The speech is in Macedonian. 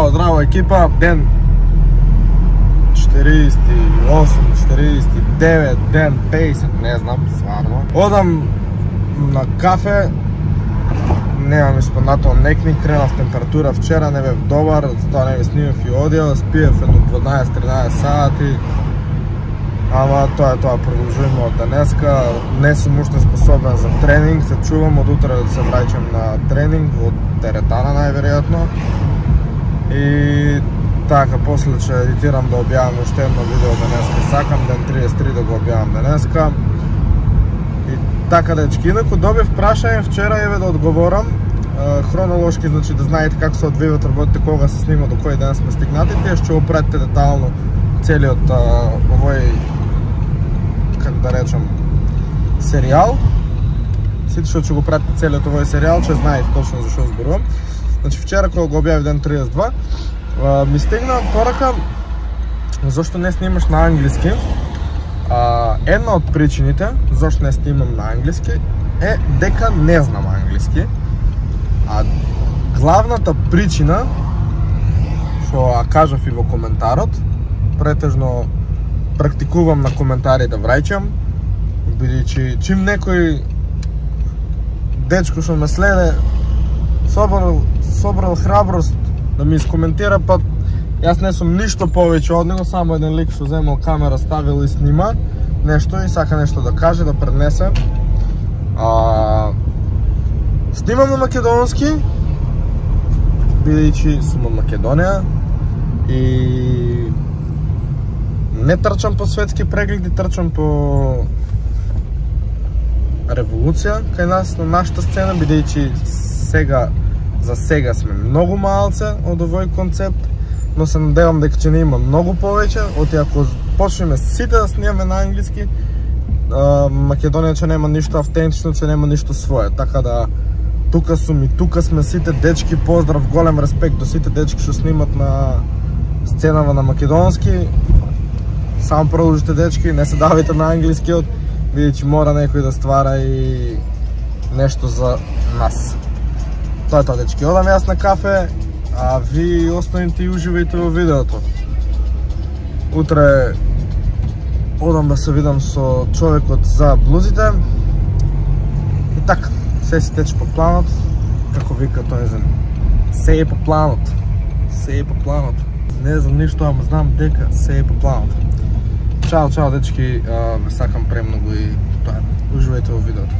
Здраво екипа, ден 48, 49, ден 50, не знам, сварно. Одам на кафе, немам исполнател некник, кренав температура вчера, не бев добар, затоа не ви снимав и одио, спиев едно 12-13 сати. Ама тоа продолжуваме од денеска. Не сум уште способен за тренинг, се чувам од утре да се враќам на тренинг во теретана најверојатно. И така, после ќе едитирам да објавам уште едно видео денеска. Сакам ден 33 да го објавам денеска. И така, дечки, инаку добив прашање вчера, еве да одговорам. Хронолошки, значи да знаете како се одвиваат работите, кога се снима, до кој ден сме стигнати. Тие ќе го пратите детално целиот овој, как да речем, серијал. Сите што ќе го пратите целиот овој серијал, ќе знаете точно за што зборувам. Значи вчера кога го објави ден 32, ми стигна порака зашто не снимаш на англиски. Една од причините зашто не снимам на англиски е дека не знам англиски. А главната причина, што кажав и во коментарот, претежно практикувам на коментари да враќам, бидејќи чим некој дечко што ме следе собрал храброст да ми искоментира, па јас не сум ништо повеќе од него, само еден лик што земал камера, ставил и снима нешто и сака нешто да каже, да пренесе. Снимам на македонски, бидејќи сум од Македонија и не трчам по светски прегледи, трчам по револуција кај нас на нашата сцена, бидејќи за сега сме многу малце од овој концепт, но се надевам дека ќе не има многу повеќе, оти ако почнеме сите да снимаме на англиски, Македонија ќе нема ништо автентично, ќе нема ништо свое, така да тука сум и тука сме сите дечки, поздрав, голем респект до сите дечки што снимат на сценава на македонски. Само продолжите, дечки, не се давите на англискиот, бидејќи мора некој да ствара и нешто за нас. Тоа е тоа, дечки. Одам јас на кафе, а ви останете и уживајте во видеото. Утре одам да се видам со човекот за блузите. И така, се си тече по планот, како вика тој за се е по планот. Се е по планот. Не знам ништо, ама знам дека се е по планот. Чао, дечки, ве сакам премногу и тоа. Уживајте во видеото.